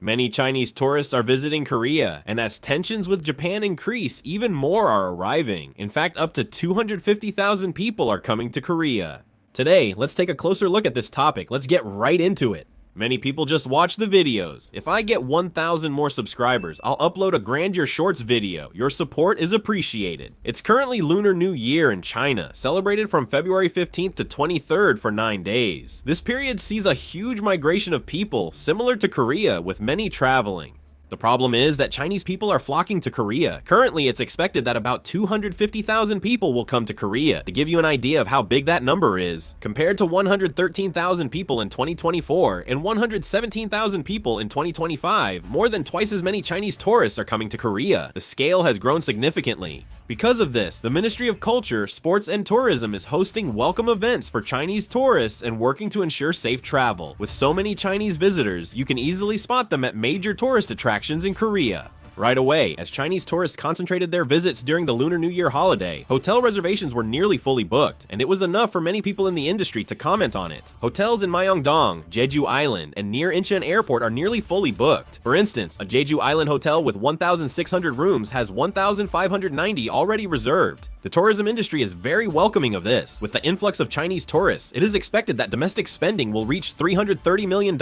Many Chinese tourists are visiting Korea, and as tensions with Japan increase, even more are arriving. In fact, up to 250,000 people are coming to Korea. Today, let's take a closer look at this topic. Let's get right into it. Many people just watch the videos. If I get 1,000 more subscribers, I'll upload a Grandeur Shorts video. Your support is appreciated. It's currently Lunar New Year in China, celebrated from February 15th to 23rd for 9 days. This period sees a huge migration of people, similar to Korea, with many traveling. The problem is that Chinese people are flocking to Korea. Currently, it's expected that about 250,000 people will come to Korea. To give you an idea of how big that number is, compared to 113,000 people in 2024 and 117,000 people in 2025, more than twice as many Chinese tourists are coming to Korea. The scale has grown significantly. Because of this, the Ministry of Culture, Sports and Tourism is hosting welcome events for Chinese tourists and working to ensure safe travel. With so many Chinese visitors, you can easily spot them at major tourist attractions in Korea. Right away, as Chinese tourists concentrated their visits during the Lunar New Year holiday, hotel reservations were nearly fully booked, and it was enough for many people in the industry to comment on it. Hotels in Myeongdong, Jeju Island, and near Incheon Airport are nearly fully booked. For instance, a Jeju Island hotel with 1,600 rooms has 1,590 already reserved. The tourism industry is very welcoming of this. With the influx of Chinese tourists, it is expected that domestic spending will reach $330 million,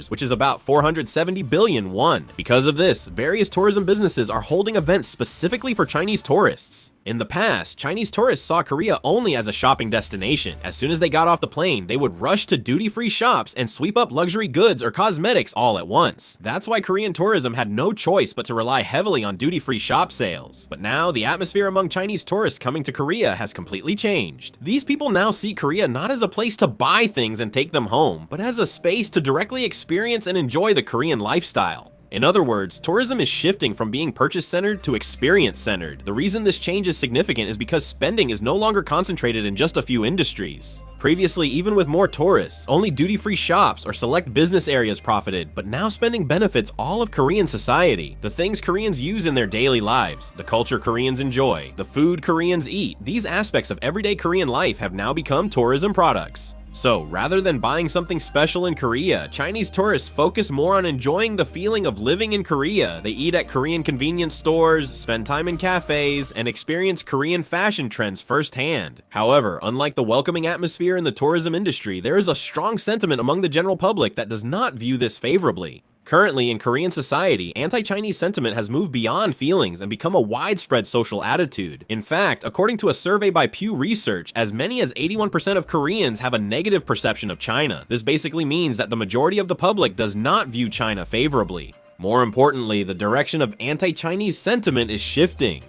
which is about 470 billion won. Because of this, various tourism businesses are holding events specifically for Chinese tourists. In the past, Chinese tourists saw Korea only as a shopping destination. As soon as they got off the plane, they would rush to duty-free shops and sweep up luxury goods or cosmetics all at once. That's why Korean tourism had no choice but to rely heavily on duty-free shop sales. But now, the atmosphere among Chinese tourists coming to Korea has completely changed. These people now see Korea not as a place to buy things and take them home, but as a space to directly experience and enjoy the Korean lifestyle. In other words, tourism is shifting from being purchase-centered to experience-centered. The reason this change is significant is because spending is no longer concentrated in just a few industries. Previously, even with more tourists, only duty-free shops or select business areas profited, but now spending benefits all of Korean society. The things Koreans use in their daily lives, the culture Koreans enjoy, the food Koreans eat, these aspects of everyday Korean life have now become tourism products. So, rather than buying something special in Korea, Chinese tourists focus more on enjoying the feeling of living in Korea. They eat at Korean convenience stores, spend time in cafes, and experience Korean fashion trends firsthand. However, unlike the welcoming atmosphere in the tourism industry, there is a strong sentiment among the general public that does not view this favorably. Currently, in Korean society, anti-Chinese sentiment has moved beyond feelings and become a widespread social attitude. In fact, according to a survey by Pew Research, as many as 81% of Koreans have a negative perception of China. This basically means that the majority of the public does not view China favorably. More importantly, the direction of anti-Chinese sentiment is shifting.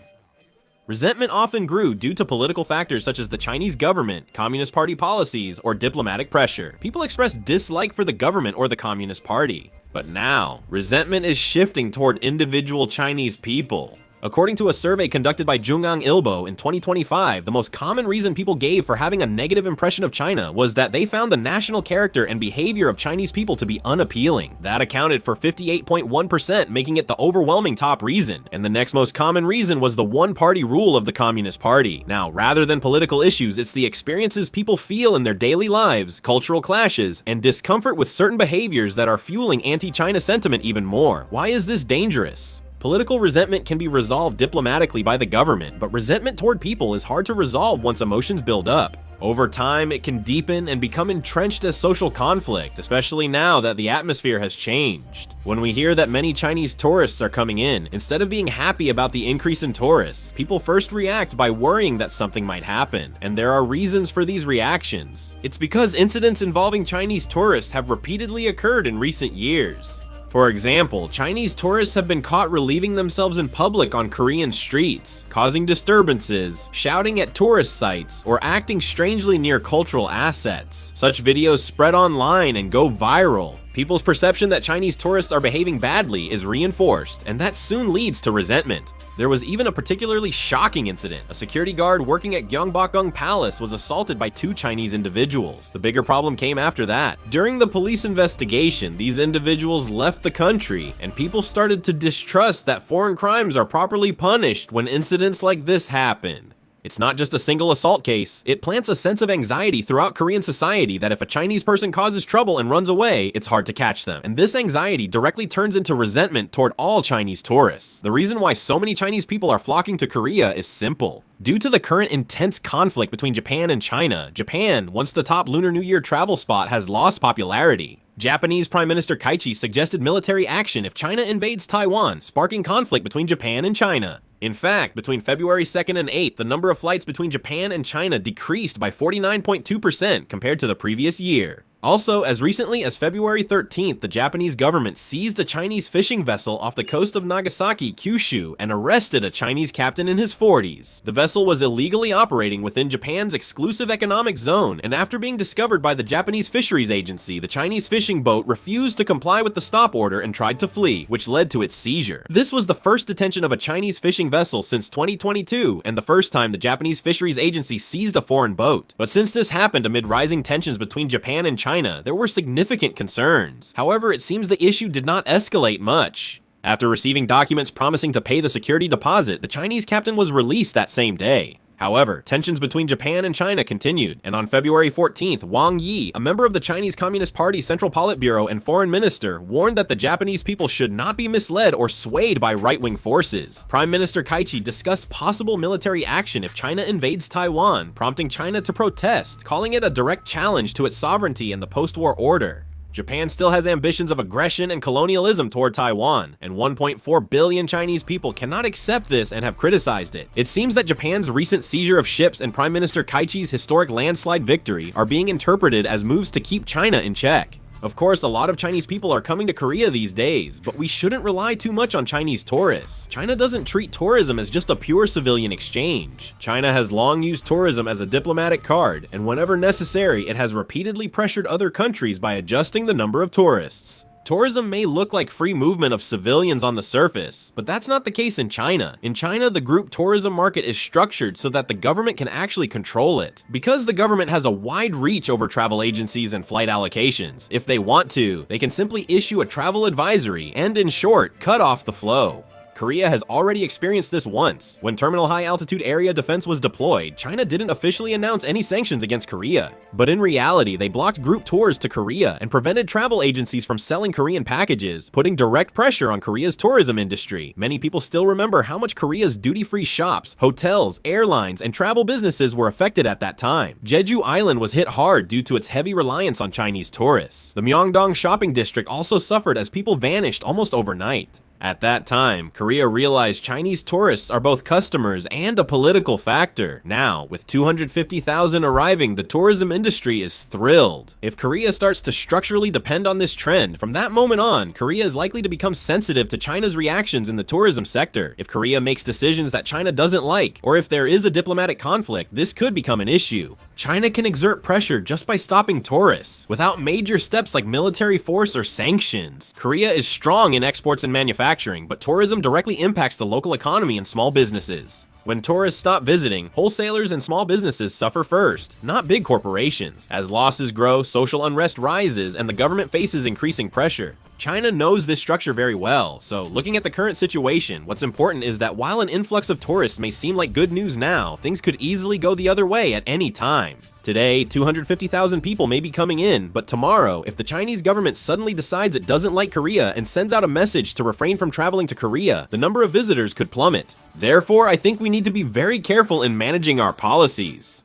Resentment often grew due to political factors such as the Chinese government, Communist Party policies, or diplomatic pressure. People expressed dislike for the government or the Communist Party. But now, resentment is shifting toward individual Chinese people. According to a survey conducted by Jungang Ilbo in 2025, the most common reason people gave for having a negative impression of China was that they found the national character and behavior of Chinese people to be unappealing. That accounted for 58.1%, making it the overwhelming top reason. And the next most common reason was the one-party rule of the Communist Party. Now, rather than political issues, it's the experiences people feel in their daily lives, cultural clashes, and discomfort with certain behaviors that are fueling anti-China sentiment even more. Why is this dangerous? Political resentment can be resolved diplomatically by the government, but resentment toward people is hard to resolve once emotions build up. Over time, it can deepen and become entrenched as social conflict, especially now that the atmosphere has changed. When we hear that many Chinese tourists are coming in, instead of being happy about the increase in tourists, people first react by worrying that something might happen, and there are reasons for these reactions. It's because incidents involving Chinese tourists have repeatedly occurred in recent years. For example, Chinese tourists have been caught relieving themselves in public on Korean streets, causing disturbances, shouting at tourist sites, or acting strangely near cultural assets. Such videos spread online and go viral. People's perception that Chinese tourists are behaving badly is reinforced, and that soon leads to resentment. There was even a particularly shocking incident. A security guard working at Gyeongbokgung Palace was assaulted by 2 Chinese individuals. The bigger problem came after that. During the police investigation, these individuals left the country, and people started to distrust that foreign crimes are properly punished when incidents like this happen. It's not just a single assault case, it plants a sense of anxiety throughout Korean society that if a Chinese person causes trouble and runs away, it's hard to catch them. And this anxiety directly turns into resentment toward all Chinese tourists. The reason why so many Chinese people are flocking to Korea is simple. Due to the current intense conflict between Japan and China, Japan, once the top Lunar New Year travel spot, has lost popularity. Japanese Prime Minister Kaichi suggested military action if China invades Taiwan, sparking conflict between Japan and China. In fact, between February 2nd and 8th, the number of flights between Japan and China decreased by 49.2% compared to the previous year. Also, as recently as February 13th, the Japanese government seized a Chinese fishing vessel off the coast of Nagasaki, Kyushu, and arrested a Chinese captain in his 40s. The vessel was illegally operating within Japan's exclusive economic zone, and after being discovered by the Japanese Fisheries Agency, the Chinese fishing boat refused to comply with the stop order and tried to flee, which led to its seizure. This was the first detention of a Chinese fishing vessel since 2022, and the first time the Japanese Fisheries Agency seized a foreign boat. But since this happened amid rising tensions between Japan and China, there were significant concerns. However, it seems the issue did not escalate much. After receiving documents promising to pay the security deposit, the Chinese captain was released that same day. However, tensions between Japan and China continued, and on February 14th, Wang Yi, a member of the Chinese Communist Party Central Politburo and foreign minister, warned that the Japanese people should not be misled or swayed by right-wing forces. Prime Minister Kaichi discussed possible military action if China invades Taiwan, prompting China to protest, calling it a direct challenge to its sovereignty and the post-war order. Japan still has ambitions of aggression and colonialism toward Taiwan, and 1.4 billion Chinese people cannot accept this and have criticized it. It seems that Japan's recent seizure of ships and Prime Minister Kaichi's historic landslide victory are being interpreted as moves to keep China in check. Of course, a lot of Chinese people are coming to Korea these days, but we shouldn't rely too much on Chinese tourists. China doesn't treat tourism as just a pure civilian exchange. China has long used tourism as a diplomatic card, and whenever necessary, it has repeatedly pressured other countries by adjusting the number of tourists. Tourism may look like free movement of civilians on the surface, but that's not the case in China. In China, the group tourism market is structured so that the government can actually control it. Because the government has a wide reach over travel agencies and flight allocations, if they want to, they can simply issue a travel advisory and, in short, cut off the flow. Korea has already experienced this once. When Terminal High Altitude Area Defense was deployed, China didn't officially announce any sanctions against Korea. But in reality, they blocked group tours to Korea and prevented travel agencies from selling Korean packages, putting direct pressure on Korea's tourism industry. Many people still remember how much Korea's duty-free shops, hotels, airlines, and travel businesses were affected at that time. Jeju Island was hit hard due to its heavy reliance on Chinese tourists. The Myeongdong shopping district also suffered as people vanished almost overnight. At that time, Korea realized Chinese tourists are both customers and a political factor. Now, with 250,000 arriving, the tourism industry is thrilled. If Korea starts to structurally depend on this trend, from that moment on, Korea is likely to become sensitive to China's reactions in the tourism sector. If Korea makes decisions that China doesn't like, or if there is a diplomatic conflict, this could become an issue. China can exert pressure just by stopping tourists, without major steps like military force or sanctions. Korea is strong in exports and manufacturing, but tourism directly impacts the local economy and small businesses. When tourists stop visiting, wholesalers and small businesses suffer first, not big corporations. As losses grow, social unrest rises, and the government faces increasing pressure. China knows this structure very well, so looking at the current situation, what's important is that while an influx of tourists may seem like good news now, things could easily go the other way at any time. Today, 250,000 people may be coming in, but tomorrow, if the Chinese government suddenly decides it doesn't like Korea and sends out a message to refrain from traveling to Korea, the number of visitors could plummet. Therefore, I think we need to be very careful in managing our policies.